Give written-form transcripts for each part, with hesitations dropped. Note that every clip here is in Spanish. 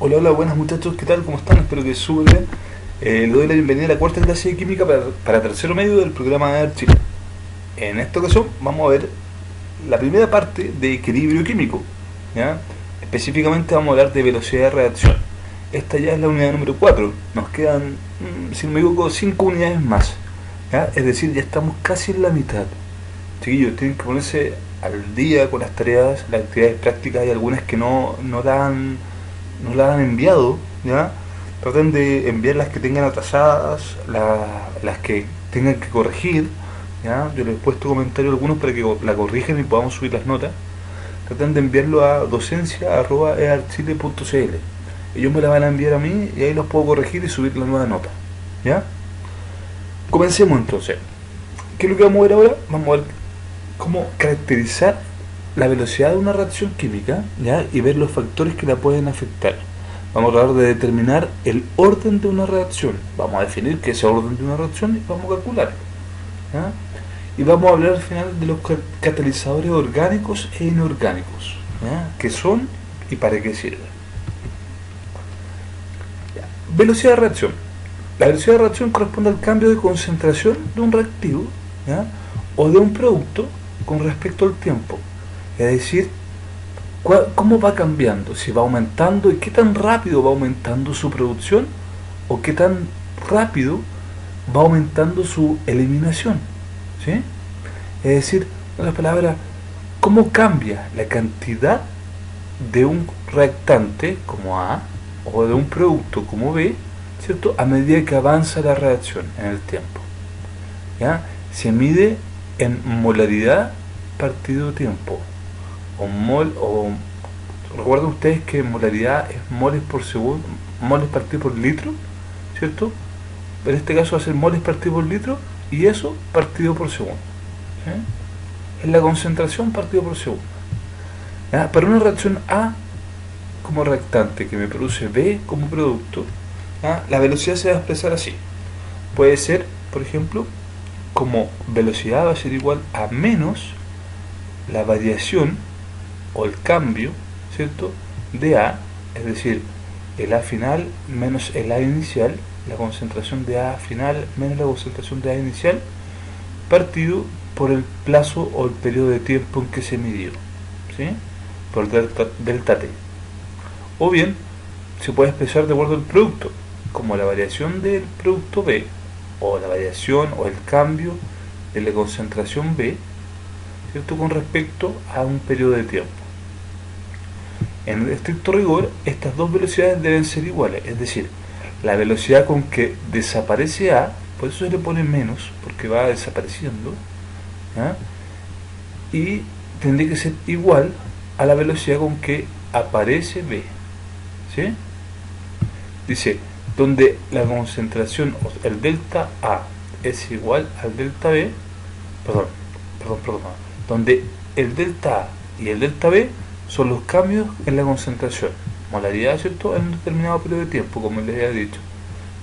Hola, hola, buenas muchachos, ¿qué tal? ¿Cómo están? Espero que súper bien. Le doy la bienvenida a la cuarta clase de química para tercero medio del programa de Chile. En esta ocasión vamos a ver la primera parte de equilibrio químico, ¿ya? Específicamente vamos a hablar de velocidad de reacción. Esta ya es la unidad número 4. Nos quedan, si no me equivoco, 5 unidades más, ¿ya? Es decir, ya estamos casi en la mitad. Chiquillos, tienen que ponerse al día con las tareas, las actividades prácticas. Hay algunas que no las han enviado, ¿ya? Traten de enviar las que tengan atrasadas, las que tengan que corregir, ¿ya? Yo les he puesto comentarios algunos para que la corrijan y podamos subir las notas. Traten de enviarlo a docencia@earchile.cl. Ellos me la van a enviar a mí y ahí los puedo corregir y subir la nueva nota, ¿ya? Comencemos entonces. ¿Qué es lo que vamos a ver ahora? Vamos a ver cómo caracterizar la velocidad de una reacción química, ¿ya? Y ver los factores que la pueden afectar. Vamos a tratar de determinar el orden de una reacción. Vamos a definir qué es el orden de una reacción y vamos a calcularlo, ¿ya? Y vamos a hablar al final de los catalizadores orgánicos e inorgánicos, ¿ya? ¿Qué son y para qué sirven? ¿Ya? Velocidad de reacción. La velocidad de reacción corresponde al cambio de concentración de un reactivo, ¿ya? O de un producto con respecto al tiempo. Es decir, cómo va cambiando, si va aumentando y qué tan rápido va aumentando su producción o qué tan rápido va aumentando su eliminación, ¿sí? Es decir, en otras palabras, cómo cambia la cantidad de un reactante como A o de un producto como B, ¿cierto? A medida que avanza la reacción en el tiempo, ¿ya? Se mide en molaridad partido tiempo o recuerden ustedes que molaridad es moles por segundo, moles partido por litro, ¿cierto? En este caso va a ser moles partido por litro y eso partido por segundo, ¿sí? Es la concentración partido por segundo, ¿ya? Para una reacción A como reactante que me produce B como producto, ¿ya? La velocidad se va a expresar así. Puede ser, por ejemplo, como velocidad va a ser igual a menos la variación o el cambio, ¿cierto? De A, es decir, el A final menos el A inicial, la concentración de A final menos la concentración de A inicial, partido por el plazo o el periodo de tiempo en que se midió, ¿sí? Por delta T. O bien, se puede expresar de acuerdo al producto, como la variación del producto B, o la variación o el cambio de la concentración B, ¿cierto? Con respecto a un periodo de tiempo. En estricto rigor, estas dos velocidades deben ser iguales, es decir, la velocidad con que desaparece A, por eso se le pone menos, porque va desapareciendo, ¿ya? Y tendría que ser igual a la velocidad con que aparece B, ¿sí? Dice, donde la concentración, el delta A es igual al delta B, perdón, donde el delta A y el delta B son los cambios en la concentración, molaridad, ¿cierto?, en un determinado periodo de tiempo, como les había dicho,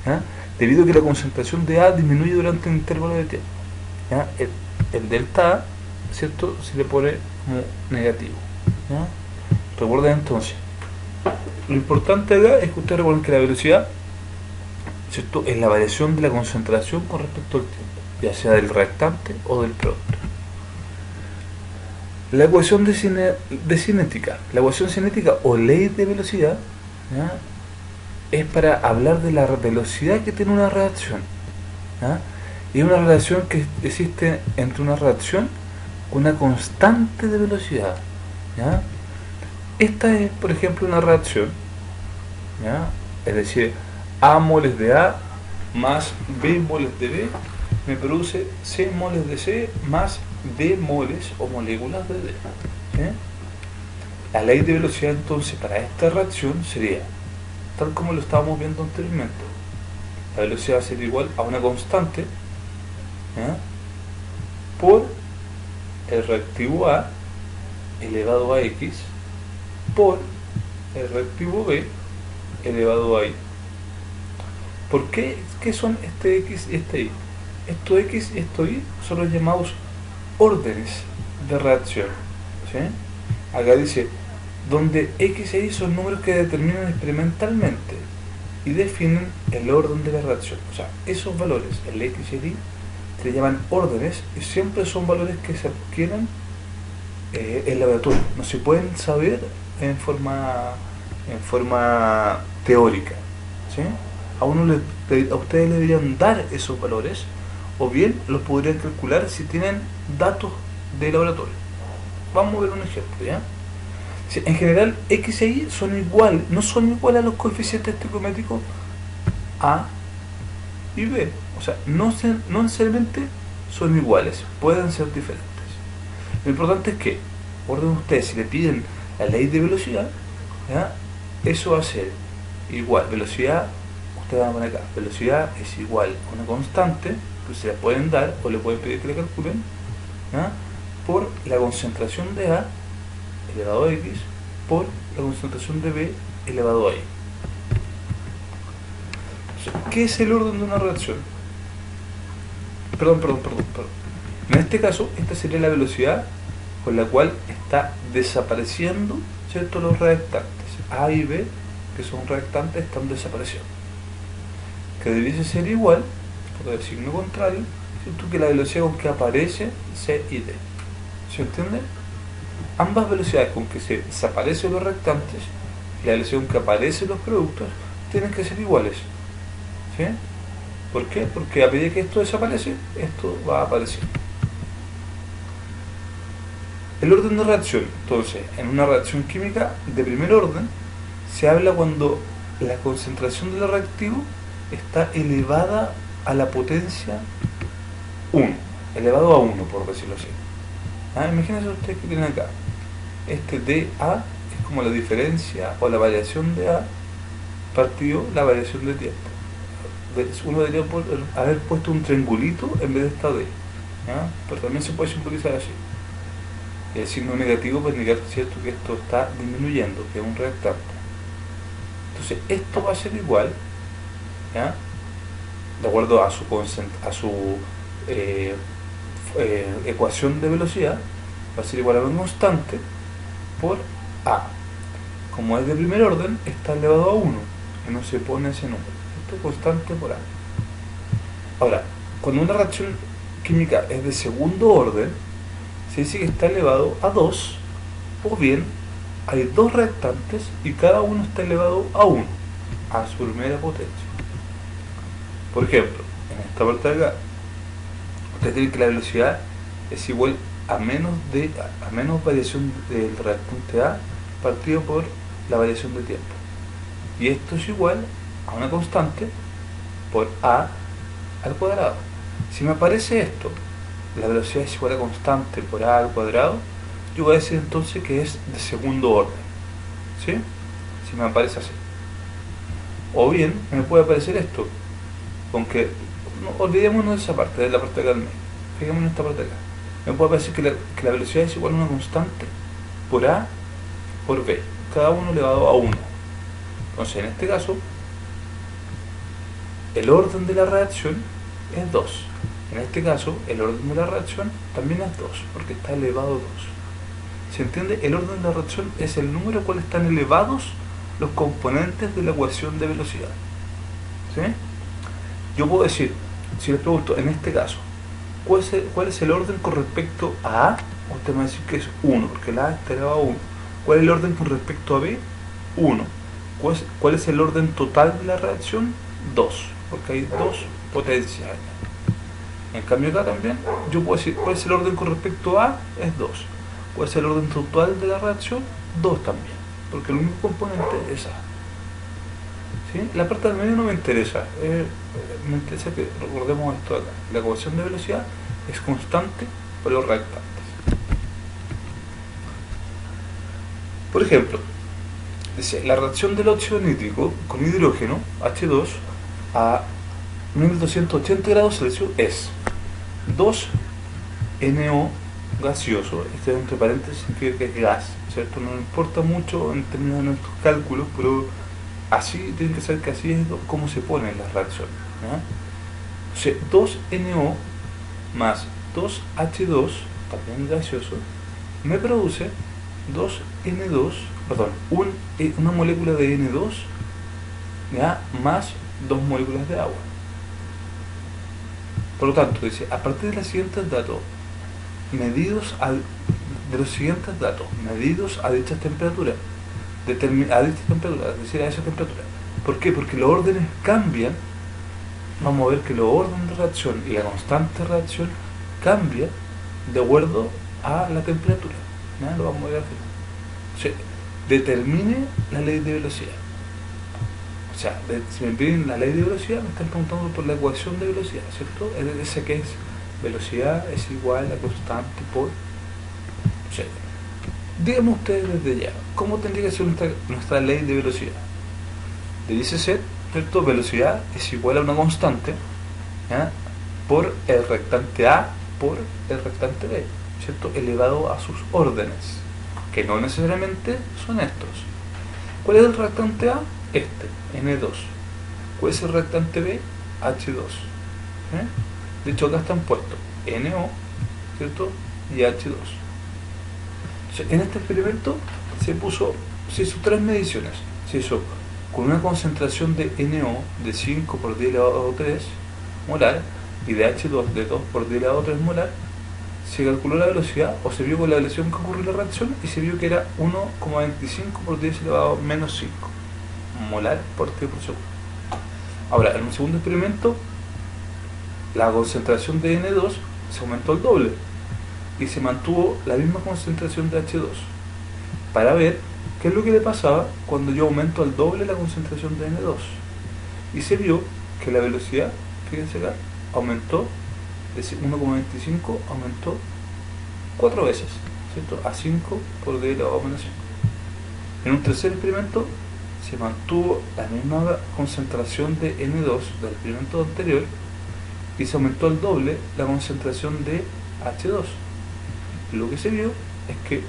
¿ya? Debido a que la concentración de A disminuye durante un intervalo de tiempo, ¿ya? El delta A, ¿cierto?, se le pone como negativo, ¿ya? Recuerden entonces, lo importante acá es que ustedes recuerden que la velocidad, ¿cierto?, es la variación de la concentración con respecto al tiempo, ya sea del reactante o del producto. La ecuación de cinética. La ecuación cinética o ley de velocidad, ¿ya?, es para hablar de la velocidad que tiene una reacción, ¿ya? Y una relación que existe entre una reacción con una constante de velocidad, ¿ya? Esta es, por ejemplo, una reacción, ¿ya? Es decir, A moles de A más B moles de B me produce C moles de C más D moles o moléculas de D, ¿sí? La ley de velocidad entonces para esta reacción sería tal como lo estábamos viendo anteriormente. La velocidad va a ser igual a una constante, ¿ya?, por el reactivo A elevado a X por el reactivo B elevado a Y. ¿Por qué? ¿Qué son este X y este Y? Esto X y esto Y son los llamados órdenes de reacción, ¿sí? Acá dice donde X e Y son números que determinan experimentalmente y definen el orden de la reacción. O sea, esos valores, el X y el Y, se llaman órdenes y siempre son valores que se adquieren en laboratorio. No se pueden saber en forma teórica, ¿sí? A ustedes le deberían dar esos valores, o bien los podrían calcular si tienen datos de laboratorio. Vamos a ver un ejemplo, ¿ya? Si en general X e Y no son iguales a los coeficientes estequiométricos A y B. O sea, no necesariamente son iguales, pueden ser diferentes. Lo importante es que, orden ustedes, si le piden la ley de velocidad, ¿ya? Eso va a ser igual, velocidad, ustedes van a poner acá, velocidad es igual a una constante, que se la pueden dar o le pueden pedir que le calculen, ¿ya? Por la concentración de A elevado a X por la concentración de B elevado a Y. Entonces, ¿qué es el orden de una reacción? Perdón. En este caso, esta sería la velocidad con la cual está desapareciendo, ¿cierto?, los reactantes. A y B, que son reactantes, están desapareciendo. Que debiese ser igual, por el signo contrario, ¿cierto?, que la velocidad con que aparece C y D. ¿Se entiende? Ambas velocidades con que se desaparecen los reactantes y la velocidad con que aparecen los productos tienen que ser iguales. ¿Sí? ¿Por qué? Porque a medida que esto desaparece, esto va a aparecer. El orden de reacción. Entonces, en una reacción química de primer orden, se habla cuando la concentración del reactivo está elevada a la potencia 1, elevado a 1, por decirlo así. Imagínense ustedes que tienen acá. Este dA es como la diferencia o la variación de A partido la variación de tiempo. Uno debería haber puesto un triangulito en vez de esta D, ¿ya? Pero también se puede simbolizar así. El signo negativo para indicar, ¿cierto?, que esto está disminuyendo, que es un reactante. Entonces esto va a ser igual, ¿ya?, de acuerdo a su ecuación de velocidad, va a ser igual a una constante por A. Como es de primer orden, está elevado a 1 y no se pone ese número. Esto es constante por A. Ahora, cuando una reacción química es de segundo orden, se dice que está elevado a 2, o bien hay dos reactantes y cada uno está elevado a 1, a su primera potencia. Por ejemplo, en esta parte de acá, ustedes tienen que la velocidad es igual a menos variación del reactante A partido por la variación de tiempo. Y esto es igual a una constante por A al cuadrado. Si me aparece esto, la velocidad es igual a constante por A al cuadrado, yo voy a decir entonces que es de segundo orden, ¿sí? Si me aparece así. O bien me puede aparecer esto, aunque no, olvidémonos de esa parte, de la parte de acá del medio. Fijémonos en esta parte de acá. Me puede parecer que la velocidad es igual a una constante por A por B, cada uno elevado a 1. Entonces, en este caso, el orden de la reacción es 2. En este caso, el orden de la reacción también es 2, porque está elevado a 2. ¿Se entiende? El orden de la reacción es el número al cual están elevados los componentes de la ecuación de velocidad. ¿Sí? Yo puedo decir, si les pregunto, en este caso, ¿cuál es el orden con respecto a A? Usted me va a decir que es 1, porque la A está elevado a 1. ¿Cuál es el orden con respecto a B? 1. ¿Cuál es el orden total de la reacción? 2, porque hay dos potencias. En cambio acá también, yo puedo decir, ¿cuál es el orden con respecto a A? Es 2. ¿Cuál es el orden total de la reacción? 2 también, porque el único componente es A. ¿Sí? La parte del medio no me interesa. Me interesa que recordemos esto acá. La ecuación de velocidad es constante por los reactantes. Por ejemplo, dice, la reacción del óxido nítrico con hidrógeno, H2, a 1280 grados Celsius es 2NO gaseoso, este entre paréntesis significa que es gas, ¿cierto? No importa mucho en términos de nuestros cálculos, pero así tienen que saber que así es como se ponen las reacciones, ¿ya? O sea, 2NO más 2H2, también gaseoso, me produce 2N2 una molécula de N2, ¿ya?, más 2 moléculas de agua. Por lo tanto, dice, a partir de los siguientes datos, medidos a dichas temperaturas, es decir, a esa temperatura. ¿Por qué? Porque los órdenes cambian. Vamos a ver que los órdenes de reacción y la constante de reacción cambia de acuerdo a la temperatura. ¿Ya? Lo vamos a ver al final. O sea, determine la ley de velocidad. O sea, si me piden la ley de velocidad, me están preguntando por la ecuación de velocidad, ¿cierto? Esa que es velocidad es igual a constante por... O sea, díganme ustedes desde ya, ¿cómo tendría que ser nuestra ley de velocidad? Dice ser, ¿cierto? Velocidad es igual a una constante, ¿ya?, por el rectante A por el rectante B, ¿cierto?, elevado a sus órdenes, que no necesariamente son estos. ¿Cuál es el rectante A? Este, N2. ¿Cuál es el rectante B? H2. De hecho, acá están puestos NO, ¿cierto?, y H2. Entonces, en este experimento se hizo 3 mediciones. Se hizo con una concentración de NO de 5 por 10 elevado a 3 molar y de H2 de 2 por 10 elevado a 3 molar. Se calculó la velocidad, o se vio con la velocidad que ocurrió la reacción, y se vio que era 1,25 por 10 elevado a menos 5 molar por T por segundo. Ahora, en un segundo experimento, la concentración de N2 se aumentó al doble y se mantuvo la misma concentración de H2 para ver qué es lo que le pasaba cuando yo aumento al doble la concentración de N2. Y se vio que la velocidad, fíjense acá, aumentó de 1,25, aumentó 4 veces, ¿cierto?, a 5 por 10 elevado a menos 5. En un tercer experimento se mantuvo la misma concentración de N2 del experimento anterior y se aumentó al doble la concentración de H2. Lo que se vio es que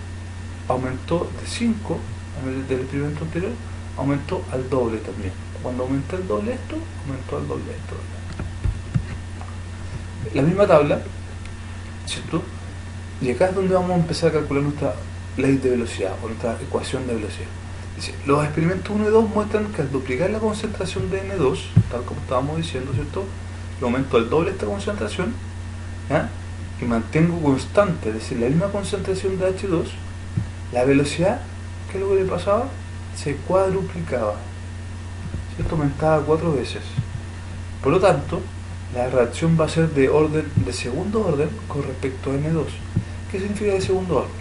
aumentó de 5 del experimento anterior, aumentó al doble también. Cuando aumenta el doble esto, aumentó al doble esto. La misma tabla, ¿cierto? Y acá es donde vamos a empezar a calcular nuestra ley de velocidad o nuestra ecuación de velocidad. Dice, los experimentos 1 y 2 muestran que al duplicar la concentración de N2, tal como estábamos diciendo, ¿cierto?, yo aumento al doble esta concentración, ¿ya?, y mantengo constante, es decir, la misma concentración de H2, la velocidad, ¿qué es lo que le pasaba? Se cuadruplicaba, ¿cierto?, aumentaba 4 veces. Por lo tanto, la reacción va a ser de segundo orden con respecto a N2. ¿Qué significa de segundo orden?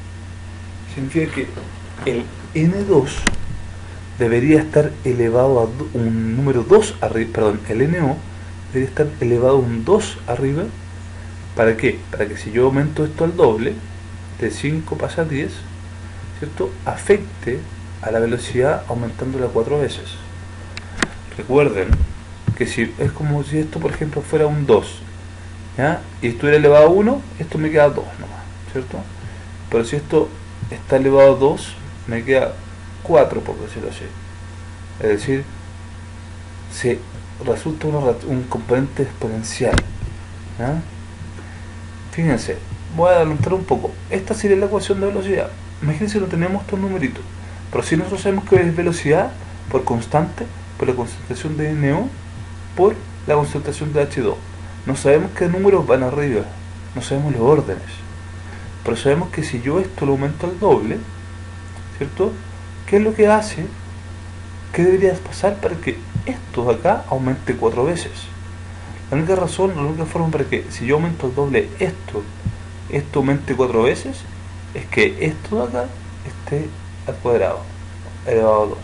Significa que el N2 debería estar elevado a un número 2 arriba, perdón, el NO debería estar elevado a un 2 arriba. ¿Para qué? Para que si yo aumento esto al doble, de 5 pasa a 10, ¿cierto?, afecte a la velocidad aumentándola 4 veces. Recuerden que si es como si esto, por ejemplo, fuera un 2, ¿ya?, y estuviera elevado a 1, esto me queda 2 nomás, ¿cierto? Pero si esto está elevado a 2, me queda 4, por decirlo así. Es decir, se resulta un componente exponencial, ¿ya? Fíjense, voy a adelantar un poco. Esta sería la ecuación de velocidad. Imagínense que no tenemos estos numeritos, pero si nosotros sabemos que es velocidad por constante, por la concentración de NO, por la concentración de H2. No sabemos qué números van arriba, no sabemos los órdenes, pero sabemos que si yo esto lo aumento al doble, ¿cierto?, ¿qué es lo que hace? ¿Qué debería pasar para que esto de acá aumente 4 veces? La única razón, la única forma para que si yo aumento al doble esto aumente 4 veces, es que esto de acá esté al cuadrado, elevado a 2.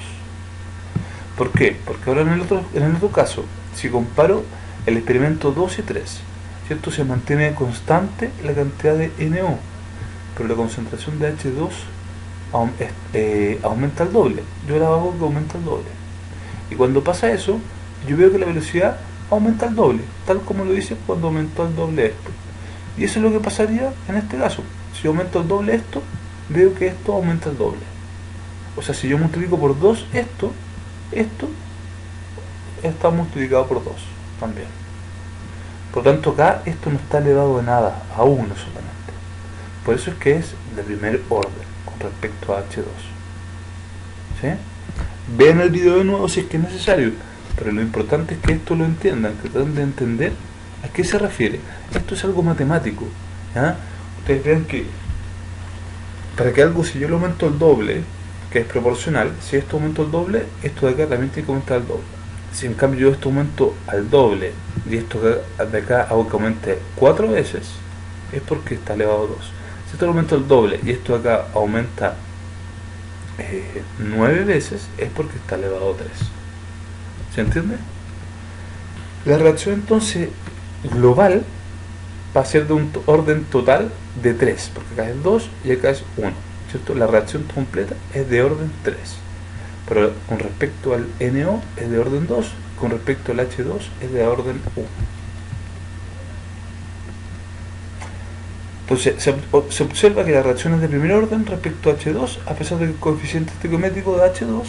¿Por qué? Porque ahora en el otro caso, si comparo el experimento 2 y 3, ¿cierto?, se mantiene constante la cantidad de NO, pero la concentración de H2 aumenta al doble. Yo la hago que aumenta al doble. Y cuando pasa eso, yo veo que la velocidad aumenta al doble, tal como lo dice cuando aumentó al doble esto. Y eso es lo que pasaría en este caso. Si yo aumento al doble esto, veo que esto aumenta al doble. O sea, si yo multiplico por 2 esto está multiplicado por 2 también. Por lo tanto, acá esto no está elevado de nada, a 1 solamente. Por eso es que es de primer orden con respecto a H2. ¿sí? Vean el video de nuevo si es que es necesario, pero lo importante es que esto lo entiendan, que traten de entender a qué se refiere. Esto es algo matemático, ¿ya? Ustedes vean que para que algo, si yo lo aumento el doble, que es proporcional, si esto aumento el doble, esto de acá también tiene que aumentar el doble. Si en cambio yo esto aumento al doble y esto de acá hago que aumente 4 veces, es porque está elevado a 2. Si esto lo aumento el doble y esto de acá aumenta 9 veces, es porque está elevado a 3. ¿Se entiende? La reacción entonces global va a ser de un orden total de 3, porque acá es 2 y acá es 1, ¿cierto? La reacción completa es de orden 3, pero con respecto al NO es de orden 2, con respecto al H2 es de orden 1. Entonces se observa que la reacción es de primer orden respecto a H2, a pesar de que el coeficiente estequiométrico de H2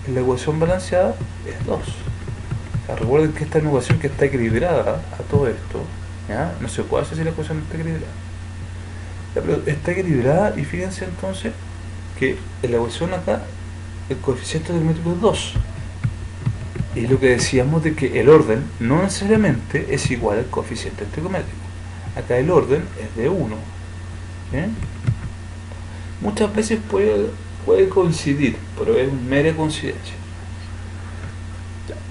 en la ecuación balanceada es 2. O sea, recuerden que esta es una ecuación que está equilibrada a todo esto, ¿ya? No se puede hacer si la ecuación no está equilibrada. Ya, pero está equilibrada, y fíjense entonces que en la ecuación acá el coeficiente estequiométrico es 2. Y lo que decíamos de que el orden no necesariamente es igual al coeficiente estequiométrico. Acá el orden es de 1. ¿Sí? Muchas veces puede coincidir, pero es mera coincidencia.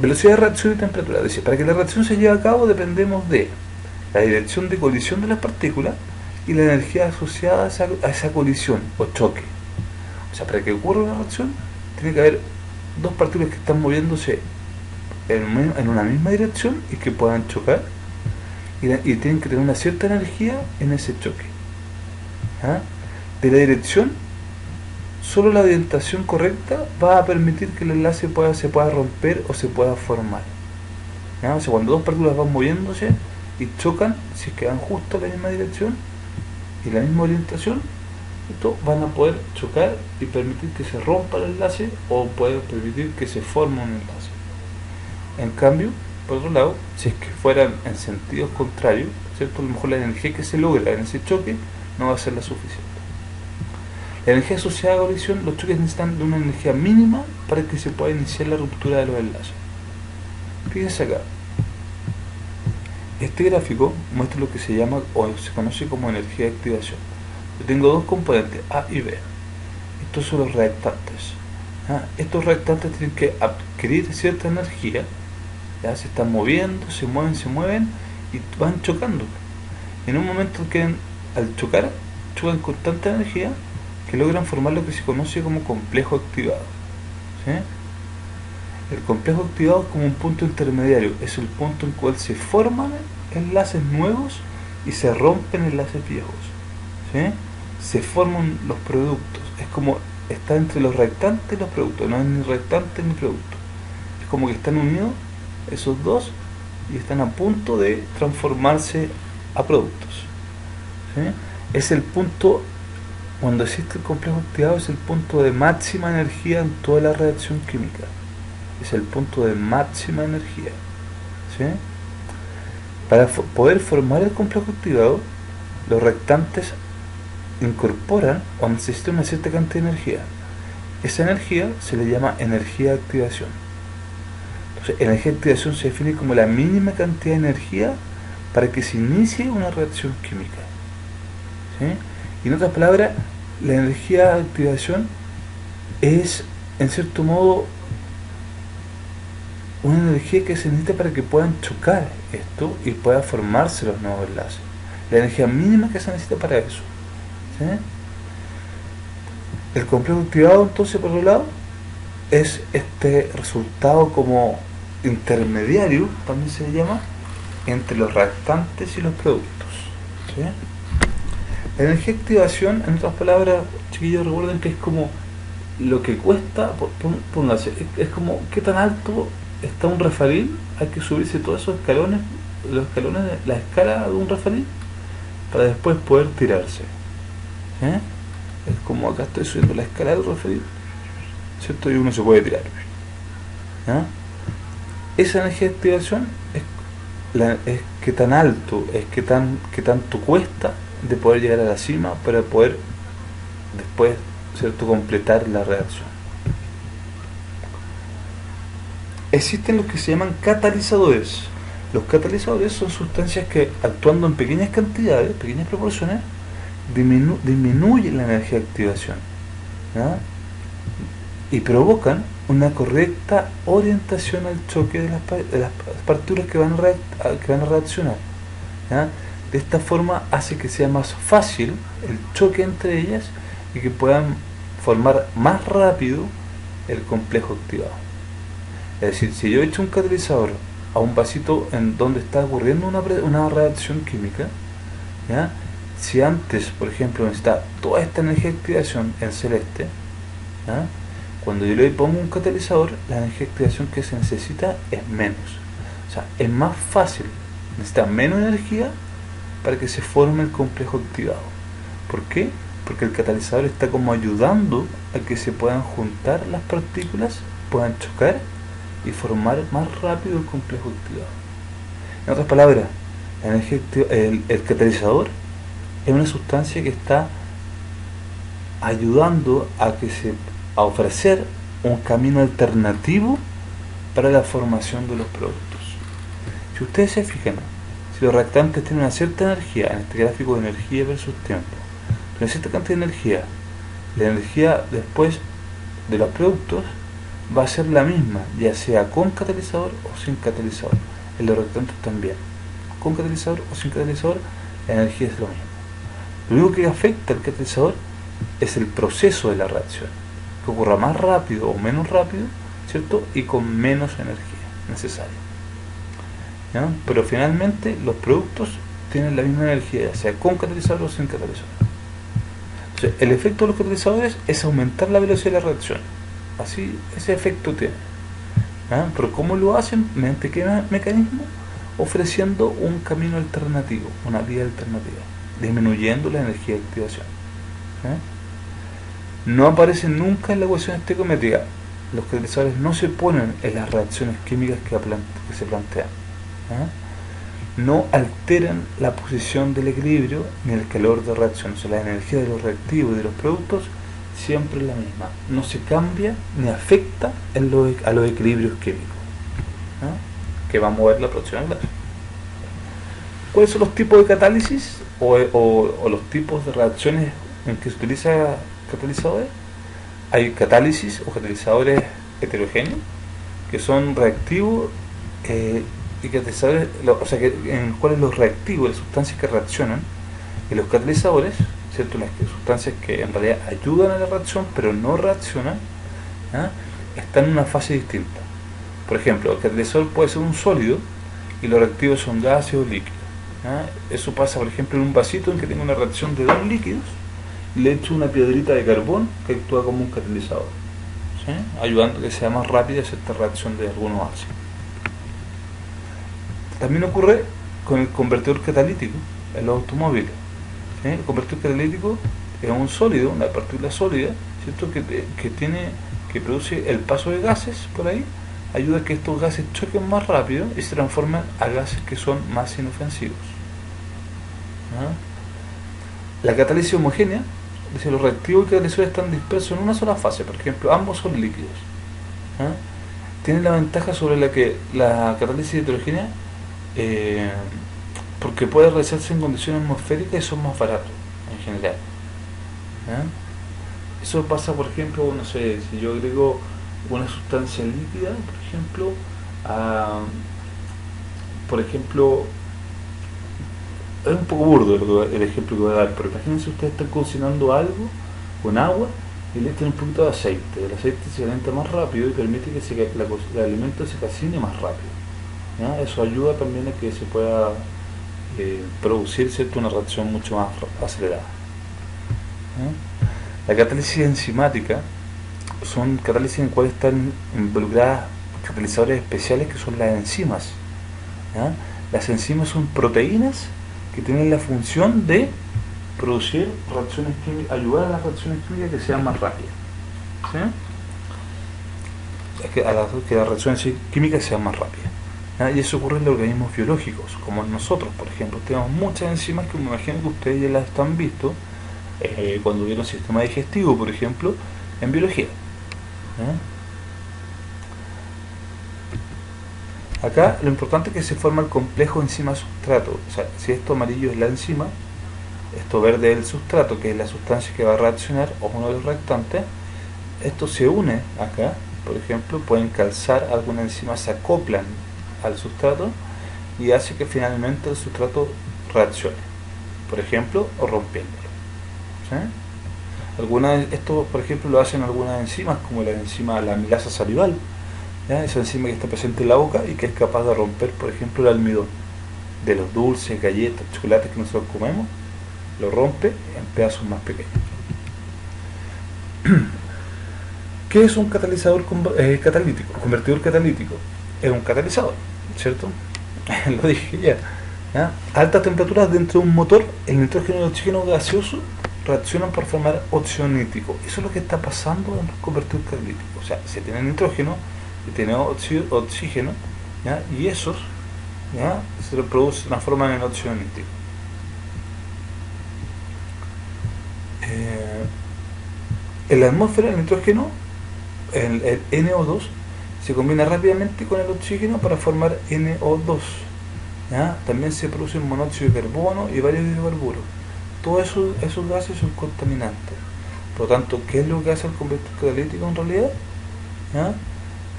Velocidad de reacción y temperatura. Dice, para que la reacción se lleve a cabo dependemos de la dirección de colisión de las partículas y la energía asociada a esa colisión o choque. O sea, para que ocurra una reacción tiene que haber dos partículas que están moviéndose en una misma dirección y que puedan chocar, y tienen que tener una cierta energía en ese choque. ¿Ah? De la dirección, solo la orientación correcta va a permitir que el enlace se pueda romper o se pueda formar. ¿Ah? O sea, cuando dos partículas van moviéndose y chocan, si es que van justo en la misma dirección y la misma orientación, esto van a poder chocar y permitir que se rompa el enlace o puede permitir que se forme un enlace. En cambio, por otro lado, si es que fueran en sentidos contrarios, ¿cierto? A lo mejor la energía que se logra en ese choque no va a ser la suficiente. La energía asociada a la colisión, los choques necesitan de una energía mínima para que se pueda iniciar la ruptura de los enlaces. Fíjense acá. Este gráfico muestra lo que se llama o se conoce como energía de activación. Yo tengo dos componentes, A y B. Estos son los reactantes. Estos reactantes tienen que adquirir cierta energía. Ya se están moviendo, se mueven y van chocando. En un momento que al chocar, chocan con tanta energía que logran formar lo que se conoce como complejo activado. ¿Sí? El complejo activado es como un punto intermediario, es el punto en el cual se forman enlaces nuevos y se rompen enlaces viejos. ¿Sí? Se forman los productos, es como está entre los reactantes y los productos, no es ni reactante ni producto, es como que están unidos esos dos y están a punto de transformarse a productos. ¿Sí? Es el punto, cuando existe el complejo activado, es el punto de máxima energía en toda la reacción química. Es el punto de máxima energía. ¿Sí? Para poder formar el complejo activado, los reactantes incorporan o necesitan una cierta cantidad de energía. Esa energía se le llama energía de activación. Entonces, energía de activación se define como la mínima cantidad de energía para que se inicie una reacción química. ¿Sí? Y en otras palabras, la energía de activación es, en cierto modo, una energía que se necesita para que puedan chocar esto y pueda formarse los nuevos enlaces. La energía mínima que se necesita para eso. ¿Sí? El complejo activado, entonces, por otro lado, es este resultado como intermediario, también se llama, entre los reactantes y los productos. ¿Sí? La energía de activación, en otras palabras, chiquillos, recuerden que es como lo que cuesta, pónganse, es como qué tan alto está un refalín. Hay que subirse todos esos escalones, los escalones de la escala de un refalín, para después poder tirarse. ¿Sí? Es como acá estoy subiendo la escala del refalín, ¿cierto? Y uno se puede tirar. ¿Ya? Esa energía de activación es que tan alto, es que tanto cuesta de poder llegar a la cima para poder después, ¿cierto?, completar la reacción. existen los que se llaman catalizadores. Los catalizadores son sustancias que, actuando en pequeñas cantidades, pequeñas proporciones, disminuyen la energía de activación, ¿ya? Y provocan una correcta orientación al choque de las partículas que van a reaccionar, ¿ya? De esta forma hace que sea más fácil el choque entre ellas y que puedan formar más rápido el complejo activado. Es decir, si yo echo un catalizador a un vasito en donde está ocurriendo una reacción química, ¿ya? Si antes, por ejemplo, necesita toda esta energía de activación en celeste, ¿ya? Cuando yo le pongo un catalizador, la energía de activación que se necesita es menos. O sea, es más fácil, necesita menos energía para que se forme el complejo activado. ¿Por qué? Porque el catalizador está como ayudando a que se puedan juntar las partículas, puedan chocar y formar más rápido el complejo activado. En otras palabras, la energía el catalizador es una sustancia que está ayudando a ofrecer un camino alternativo para la formación de los productos. Si ustedes se fijan, si los reactantes tienen una cierta energía, en este gráfico de energía versus tiempo, una cierta cantidad de energía, la energía después de los productos va a ser la misma, ya sea con catalizador o sin catalizador. En los reactantes también, con catalizador o sin catalizador, la energía es lo mismo. Lo único que afecta al catalizador es el proceso de la reacción, que ocurra más rápido o menos rápido, ¿cierto? Y con menos energía necesaria, ¿ya? Pero finalmente los productos tienen la misma energía, ya sea con catalizador o sin catalizador. Entonces, el efecto de los catalizadores es aumentar la velocidad de la reacción. Así, ese efecto tiene, ¿ya? Pero ¿cómo lo hacen? ¿Mediante qué mecanismo? Ofreciendo un camino alternativo, una vía alternativa, disminuyendo la energía de activación, ¿ya? No aparecen nunca en la ecuación estequiométrica. Los catalizadores no se ponen en las reacciones químicas que se plantean, ¿ya? No alteran la posición del equilibrio ni el calor de reacción. O sea, la energía de los reactivos y de los productos siempre es la misma. No se cambia ni afecta a los equilibrios químicos, ¿ya? Que vamos a ver la próxima clase. ¿Cuáles son los tipos de catálisis o los tipos de reacciones en que se utiliza catalizadores? Hay catálisis o catalizadores heterogéneos, que son reactivos y catalizadores, o sea, en los cuales los reactivos, las sustancias que reaccionan, y los catalizadores, ¿cierto? Las sustancias que en realidad ayudan a la reacción pero no reaccionan, ¿ya? Están en una fase distinta. Por ejemplo, el catalizador puede ser un sólido y los reactivos son gases o líquidos, ¿ya? Eso pasa, por ejemplo, en un vasito en que tengo una reacción de dos líquidos y le echo una piedrita de carbón que actúa como un catalizador, ¿sí? Ayudando a que sea más rápida esta reacción de algunos ácidos. También ocurre con el convertidor catalítico en los automóviles, ¿sí? El convertidor catalítico es un sólido, una partícula sólida, ¿cierto? que produce el paso de gases por ahí, ayuda a que estos gases choquen más rápido y se transformen a gases que son más inofensivos, ¿no? La catálisis homogénea, es decir, los reactivos y catalizadores están dispersos en una sola fase, por ejemplo, ambos son líquidos, ¿no? Tiene la ventaja sobre la catálisis heterogénea, porque puede realizarse en condiciones atmosféricas y son más baratos en general, ¿no? Eso pasa, por ejemplo, no sé, si yo agrego una sustancia líquida, por ejemplo, es un poco burdo el ejemplo que voy a dar, pero imagínense ustedes están cocinando algo con agua y le echan un poquito de aceite. El aceite se calienta más rápido y permite que el alimento se cocine más rápido, ¿ya? Eso ayuda también a que se pueda producir, ¿cierto?, una reacción mucho más acelerada, ¿ya? La catálisis enzimática son catálisis en cuales están involucradas catalizadores especiales que son las enzimas, ¿ya? Las enzimas son proteínas que tienen la función de producir reacciones químicas, ayudar a las reacciones químicas que sean más rápidas, ¿sí? Que las reacciones químicas sean más rápidas, ¿ya? Y eso ocurre en los organismos biológicos, como en nosotros, por ejemplo. Tenemos muchas enzimas que me imagino que ustedes ya las han visto cuando vieron sistema digestivo, por ejemplo, en biología, ¿ya? Acá lo importante es que se forma el complejo enzima-sustrato. O sea, si esto amarillo es la enzima, esto verde es el sustrato, que es la sustancia que va a reaccionar, o uno de los reactantes. Esto se une acá, por ejemplo, pueden calzar, algunas enzimas se acoplan al sustrato y hace que finalmente el sustrato reaccione, por ejemplo, o rompiéndolo. ¿Sí? Esto, por ejemplo, lo hacen algunas enzimas, como la amilasa salival, ¿ya? Esa enzima que está presente en la boca y que es capaz de romper, por ejemplo, el almidón de los dulces, galletas, chocolates que nosotros comemos, lo rompe en pedazos más pequeños. ¿Qué es un catalizador catalítico? Convertidor catalítico. Es un catalizador, ¿cierto? Lo dije ya. ¿Ya? A altas temperaturas dentro de un motor, el nitrógeno y el oxígeno gaseoso reaccionan por formar óxido nítrico. Eso es lo que está pasando en un convertidor catalítico. O sea, se tiene nitrógeno, se tiene oxígeno, ¿ya? Y esos, ¿ya?, se transforman en óxido nítrico. En la atmósfera el nitrógeno, el NO2, se combina rápidamente con el oxígeno para formar NO2. ¿Ya? También se produce monóxido de carbono y varios hidrocarburos. Todos esos gases son contaminantes. Por lo tanto, ¿qué es lo que hace el convertidor catalítico en realidad? ¿Ya?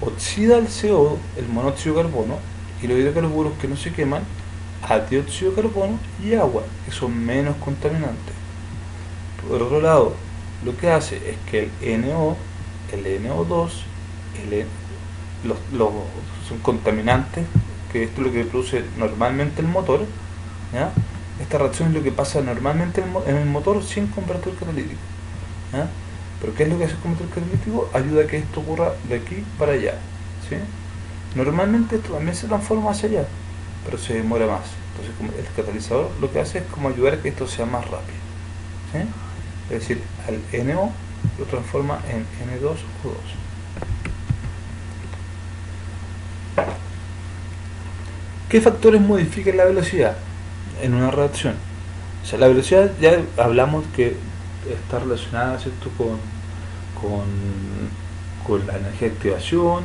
Oxida el CO, el monóxido de carbono, y los hidrocarburos que no se queman a dióxido de carbono y agua, que son menos contaminantes. Por otro lado, lo que hace es que el NO, el NO2, son contaminantes, que esto es lo que produce normalmente el motor, ¿ya? Esta reacción es lo que pasa normalmente en el motor sin convertidor catalítico, ¿ya? Pero ¿qué es lo que hace el convertidor catalítico? Ayuda a que esto ocurra de aquí para allá, ¿sí? Normalmente esto también se transforma hacia allá, pero se demora más. Entonces el catalizador lo que hace es como ayudar a que esto sea más rápido, ¿sí? Es decir, al NO lo transforma en N2O2. ¿Qué factores modifican la velocidad en una reacción? O sea, la velocidad ya hablamos que está relacionada, ¿cierto?, con la energía de activación,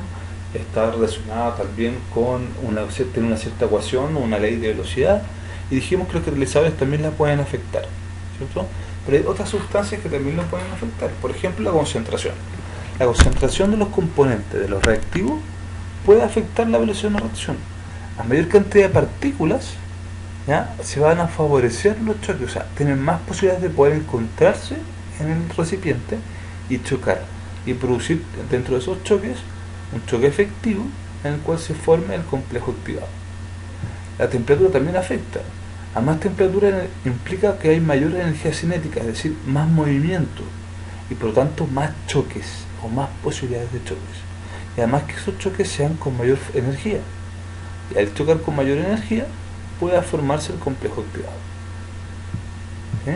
está relacionada también con tener una cierta ecuación o una ley de velocidad, y dijimos que los catalizadores también la pueden afectar, ¿cierto? Pero hay otras sustancias que también la pueden afectar, por ejemplo la concentración. La concentración de los componentes de los reactivos puede afectar la velocidad de una reacción. A mayor cantidad de partículas, ¿ya?, se van a favorecer los choques, o sea, tienen más posibilidades de poder encontrarse en el recipiente y chocar, y producir dentro de esos choques un choque efectivo en el cual se forme el complejo activado. La temperatura también afecta. A más temperatura implica que hay mayor energía cinética, es decir, más movimiento, y por lo tanto más choques o más posibilidades de choques. Y además que esos choques sean con mayor energía. Y al chocar con mayor energía puede formarse el complejo activado. ¿Sí?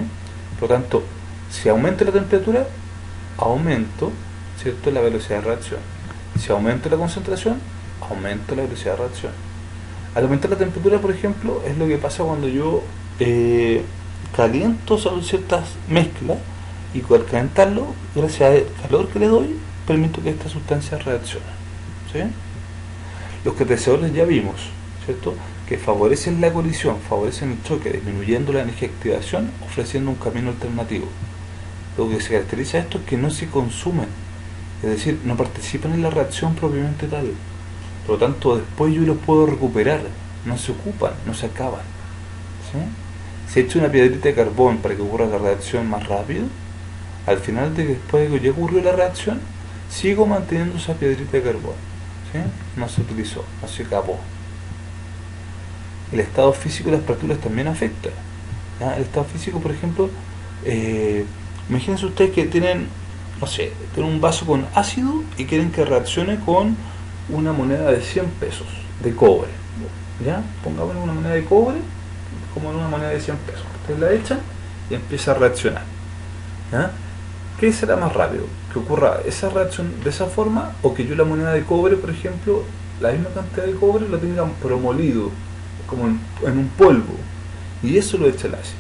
Por lo tanto, si aumenta la temperatura, aumento, ¿cierto?, la velocidad de reacción. Si aumenta la concentración, aumenta la velocidad de reacción. Al aumentar la temperatura, por ejemplo, es lo que pasa cuando yo caliento ciertas mezclas, y al calentarlo, gracias al calor que le doy, permito que esta sustancia reaccione. ¿Sí? Los catalizadores ya vimos, ¿cierto?, que favorecen la colisión, favorecen el choque, disminuyendo la energía de activación, ofreciendo un camino alternativo. Lo que se caracteriza esto es que no se consumen, es decir, no participan en la reacción propiamente tal. Por lo tanto, después yo los puedo recuperar, no se ocupan, no se acaban. ¿Sí? Si he hecho una piedrita de carbón para que ocurra la reacción más rápido, al final, después de que ya ocurrió la reacción, sigo manteniendo esa piedrita de carbón. ¿Sí? No se utilizó, no se acabó. El estado físico de las partículas también afecta, ¿ya? El estado físico, por ejemplo, imagínense ustedes que tienen, no sé, tienen un vaso con ácido y quieren que reaccione con una moneda de 100 pesos de cobre, ¿ya? Pongamos una moneda de cobre como en una moneda de 100 pesos. Ustedes la echan y empieza a reaccionar, ¿ya? ¿Qué será más rápido? ¿Que ocurra esa reacción de esa forma, o que yo la moneda de cobre, por ejemplo, la misma cantidad de cobre lo tenga promolido, como en un polvo, y eso lo echa el ácido?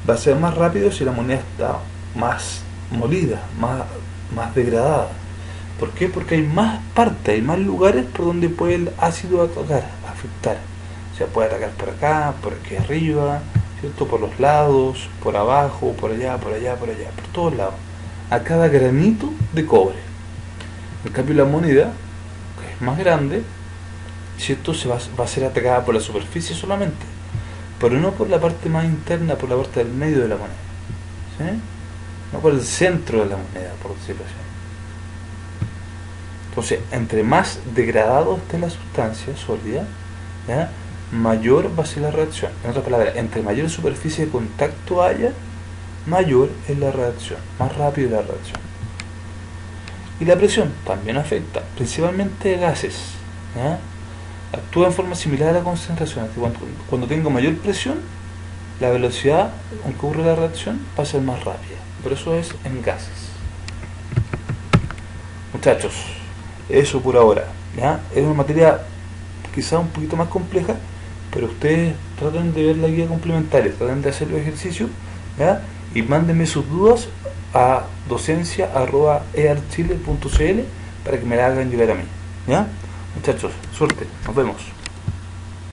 Va a ser más rápido si la moneda está más molida, más degradada. ¿Por qué? Porque hay más partes, hay más lugares por donde puede el ácido atacar, afectar. O sea, puede atacar por acá, por aquí arriba, ¿cierto? Por los lados, por abajo, por allá, por allá, por allá, por todos lados. A cada granito de cobre. En cambio la moneda, que es más grande, ¿cierto? Va a ser atacada por la superficie solamente, pero no por la parte más interna, por la parte del medio de la moneda, ¿sí? No por el centro de la moneda, por decirlo así. Entonces, entre más degradado esté la sustancia sólida, ¿ya?, mayor va a ser la reacción. En otras palabras, entre mayor superficie de contacto haya, mayor es la reacción, más rápido es la reacción. Y la presión también afecta, principalmente gases, ¿ya? Actúa en forma similar a la concentración. Cuando tengo mayor presión, la velocidad en que ocurre la reacción va a ser más rápida. Pero eso es en gases. Muchachos, eso por ahora, ¿ya? Es una materia quizá un poquito más compleja, pero ustedes traten de ver la guía complementaria, traten de hacer los ejercicios, ¿ya? Y mándenme sus dudas a docencia@earchile.cl para que me la hagan llegar a mí, ¿ya? Muchachos, suerte, nos vemos.